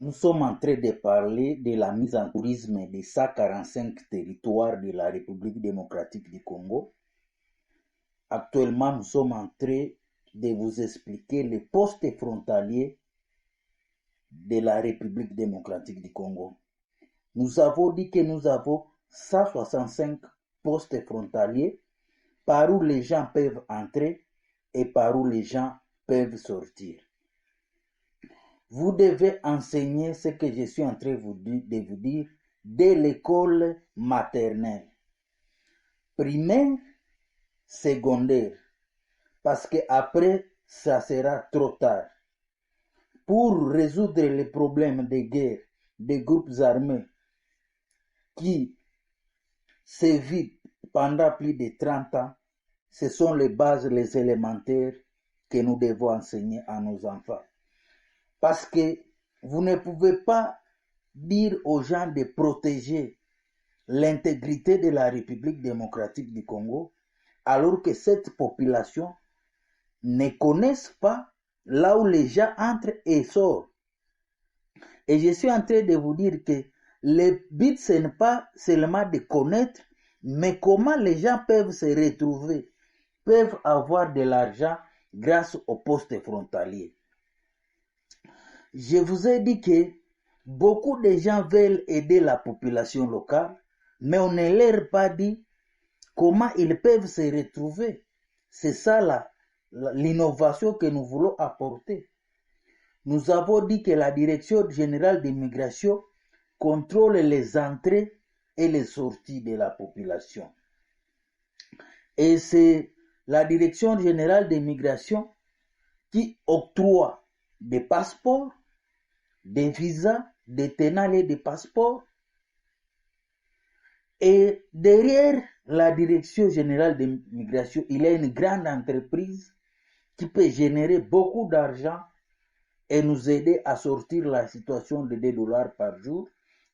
nous sommes en train de parler de la mise en tourisme des 145 territoires de la République démocratique du Congo. Actuellement, nous sommes en train de vous expliquer les postes frontaliers de la République démocratique du Congo. Nous avons dit que nous avons 165 postes frontaliers par où les gens peuvent entrer et par où les gens peuvent sortir. Vous devez enseigner ce que je suis en train de vous dire dès l'école maternelle, primaire, secondaire, parce que après ça sera trop tard. Pour résoudre les problèmes de guerre des groupes armés qui sévissent pendant plus de 30 ans, ce sont les bases, les élémentaires que nous devons enseigner à nos enfants. Parce que vous ne pouvez pas dire aux gens de protéger l'intégrité de la République démocratique du Congo alors que cette population ne connaisse pas là où les gens entrent et sortent. Et je suis en train de vous dire que le but, ce n'est pas seulement de connaître, mais comment les gens peuvent se retrouver, peuvent avoir de l'argent grâce aux postes frontaliers. Je vous ai dit que beaucoup de gens veulent aider la population locale, mais on ne leur a pas dit comment ils peuvent se retrouver. C'est ça l'innovation que nous voulons apporter. Nous avons dit que la Direction générale d'immigration contrôle les entrées et les sorties de la population. Et c'est la Direction générale d'immigration qui octroie des passeports, des visas, des tenants de passeports. Et derrière la Direction générale d'immigration, il y a une grande entreprise qui peut générer beaucoup d'argent et nous aider à sortir la situation de $2 par jour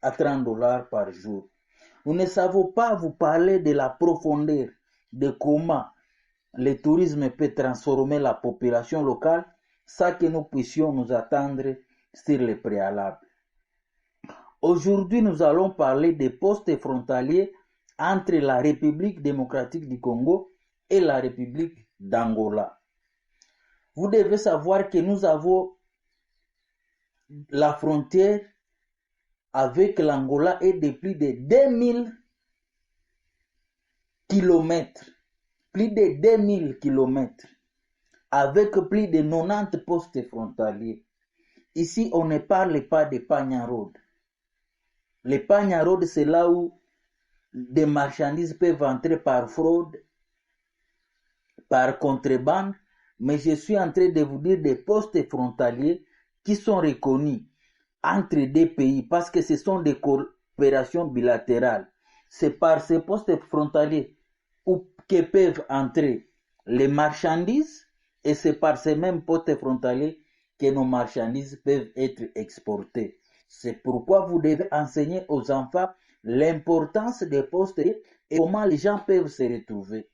à $30 par jour. Nous ne savons pas vous parler de la profondeur de comment le tourisme peut transformer la population locale sans que nous puissions nous attendre sur les préalables. Aujourd'hui, nous allons parler des postes frontaliers entre la République démocratique du Congo et la République d'Angola. Vous devez savoir que nous avons la frontière avec l'Angola est de plus de 2000 km. Plus de 2000 km. Avec plus de 90 postes frontaliers. Ici, on ne parle pas de Pagna Road. Le Pagna Road, c'est là où des marchandises peuvent entrer par fraude, par contrebande. Mais je suis en train de vous dire des postes frontaliers qui sont reconnus entre deux pays parce que ce sont des coopérations bilatérales. C'est par ces postes frontaliers que peuvent entrer les marchandises et c'est par ces mêmes postes frontaliers que nos marchandises peuvent être exportées. C'est pourquoi vous devez enseigner aux enfants l'importance des postes et comment les gens peuvent se retrouver.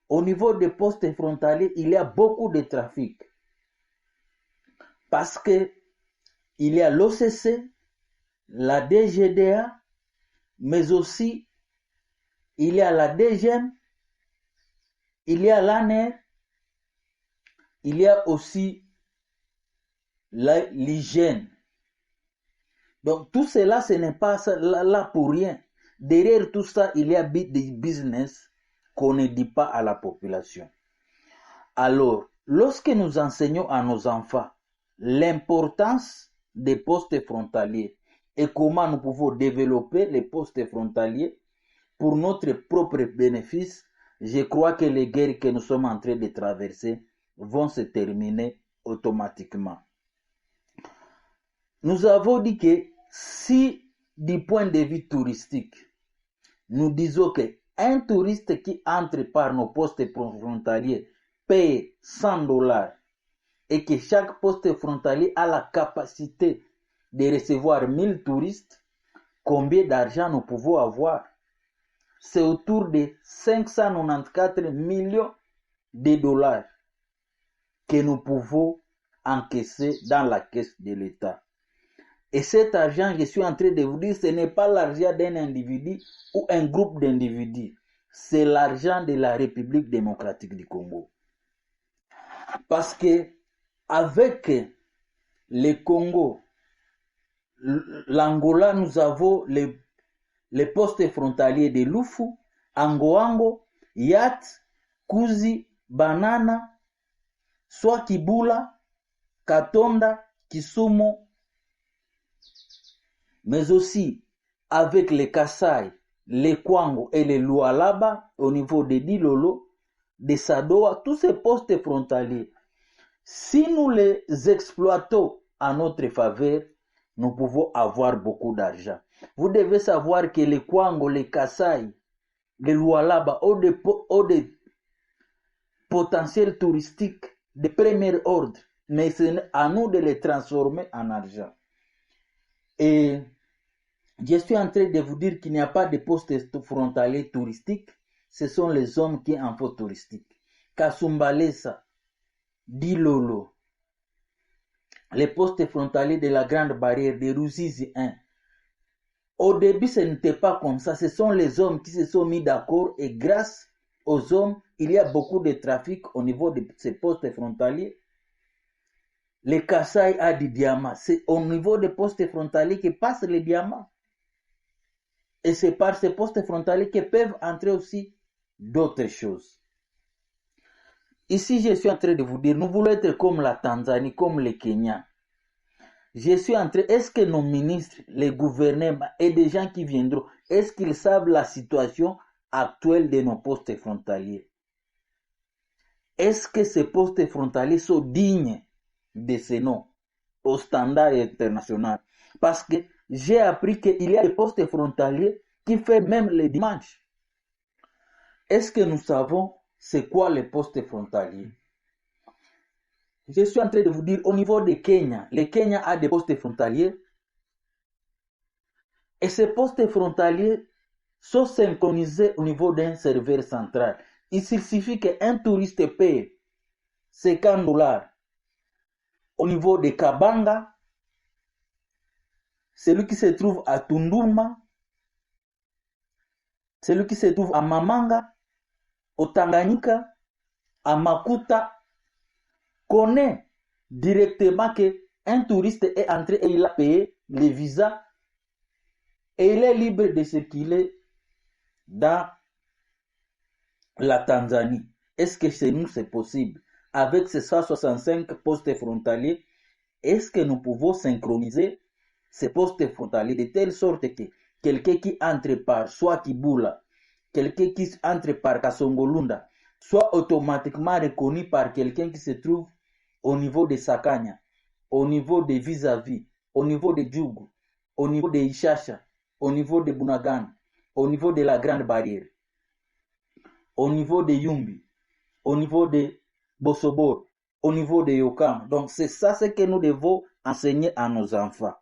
Au niveau des postes frontaliers, il y a beaucoup de trafic. Parce que il y a l'OCC, la DGDA, mais aussi il y a la DGM, il y a l'ANER, il y a aussi l'hygiène. Donc tout cela, ce n'est pas là pour rien. Derrière tout ça, il y a des business qu'on ne dit pas à la population. Alors, lorsque nous enseignons à nos enfants l'importance des postes frontaliers et comment nous pouvons développer les postes frontaliers pour notre propre bénéfice, je crois que les guerres que nous sommes en train de traverser vont se terminer automatiquement. Nous avons dit que si, du point de vue touristique, nous disons qu'un touriste qui entre par nos postes frontaliers paye $100 et que chaque poste frontalier a la capacité de recevoir 1000 touristes, combien d'argent nous pouvons avoir? C'est autour de 594 millions de dollars que nous pouvons encaisser dans la caisse de l'État. Et cet argent, je suis en train de vous dire, ce n'est pas l'argent d'un individu ou un groupe d'individus. C'est l'argent de la République démocratique du Congo. Parce que avec le Congo, l'Angola, nous avons les postes frontaliers de Lufu, Angoango, Yat, Kuzi, Banana, Swakibula, Katonda, Kisumu, mais aussi avec les Kasai, les Kwango et les Lualaba au niveau de Dilolo, de Sadoa, tous ces postes frontaliers. Si nous les exploitons à notre faveur, nous pouvons avoir beaucoup d'argent. Vous devez savoir que les Kwango, les Kasai, les Lualaba ont des potentiels touristiques de premier ordre, mais c'est à nous de les transformer en argent. Et je suis en train de vous dire qu'il n'y a pas de postes frontaliers touristiques, ce sont les zones qui en font touristiques. Kasumbalesa, Dilolo, les postes frontaliers de la Grande Barrière, de Ruzizi 1. Au début, ce n'était pas comme ça. Ce sont les hommes qui se sont mis d'accord et grâce aux hommes, il y a beaucoup de trafic au niveau de ces postes frontaliers. Les Kassai a du diamant. C'est au niveau des postes frontaliers que passent les diamants. Et c'est par ces postes frontaliers que peuvent entrer aussi d'autres choses. Ici, je suis en train de vous dire, nous voulons être comme la Tanzanie, comme le Kenya. Je suis en train, est-ce que nos ministres, les gouvernements et des gens qui viendront, est-ce qu'ils savent la situation actuelle de nos postes frontaliers? Est-ce que ces postes frontaliers sont dignes de ce nom au standard international? Parce que j'ai appris qu'il y a des postes frontaliers qui font même les dimanches. Est-ce que nous savons c'est quoi les postes frontaliers? Je suis en train de vous dire, au niveau de Kenya, le Kenya a des postes frontaliers. Et ces postes frontaliers sont synchronisés au niveau d'un serveur central. Il suffit qu'un touriste paye $50 au niveau de Kabanga, celui qui se trouve à Tunduma, celui qui se trouve à Mamanga, au Tanganyika, à Makuta, connaît directement qu'un touriste est entré et il a payé les visas et il est libre de circuler dans la Tanzanie. Est-ce que chez nous c'est possible? Avec ces 165 postes frontaliers, est-ce que nous pouvons synchroniser ces postes frontaliers de telle sorte que quelqu'un qui entre par soit Kibula, quelqu'un qui entre par Kasongolunda, soit automatiquement reconnu par quelqu'un qui se trouve au niveau de Sakanya, au niveau de Vis-à-Vis, au niveau de Djougou, au niveau de Ishasha, au niveau de Bunagana, au niveau de la Grande Barrière, au niveau de Yumbi, au niveau de Bosobor, au niveau de Yokam. Donc c'est ça ce que nous devons enseigner à nos enfants.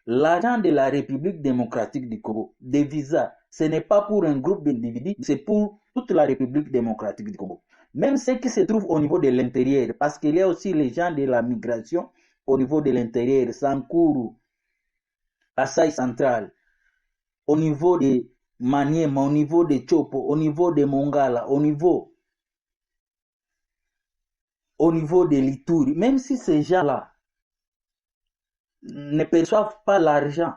L'argent de la République démocratique du Congo, des visas, ce n'est pas pour un groupe d'individus, c'est pour toute la République démocratique du Congo. Même ceux qui se trouvent au niveau de l'intérieur, parce qu'il y a aussi les gens de la migration au niveau de l'intérieur, Sankuru, Kasaï central, au niveau de Maniema, au niveau de Chopo, au niveau de Mongala, au niveau de l'Ituri, même si ces gens-là ne perçoivent pas l'argent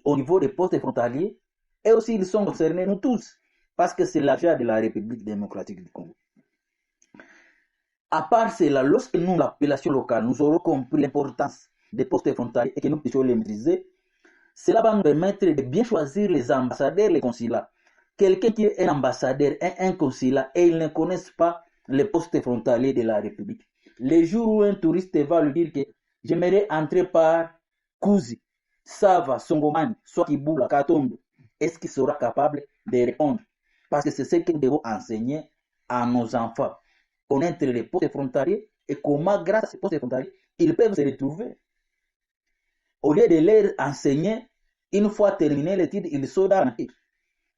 au niveau des postes frontaliers, et aussi ils sont concernés, nous tous, parce que c'est l'argent de la République démocratique du Congo. À part cela, lorsque nous, la population locale, nous aurons compris l'importance des postes frontaliers et que nous puissions les maîtriser, cela va nous permettre de bien choisir les ambassadeurs, les consulats. Quelqu'un qui est un ambassadeur, un consulat, et ils ne connaissent pas les postes frontaliers de la République. Les jours où un touriste va lui dire que j'aimerais entrer par Kuzi, Sava, Songomani, Swakibula, Katombo, est-ce qu'il sera capable de répondre? Parce que c'est ce que nous devons enseigner à nos enfants. Connaître les postes frontaliers et comment, grâce à ces postes frontaliers, ils peuvent se retrouver. Au lieu de leur enseigner, une fois terminé l'étude, ils sont dans la tête.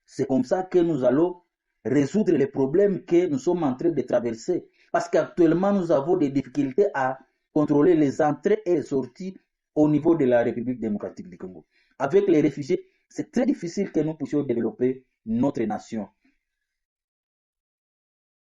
C'est comme ça que nous allons résoudre les problèmes que nous sommes en train de traverser. Parce qu'actuellement, nous avons des difficultés à contrôler les entrées et les sorties au niveau de la République démocratique du Congo. Avec les réfugiés, c'est très difficile que nous puissions développer notre nation.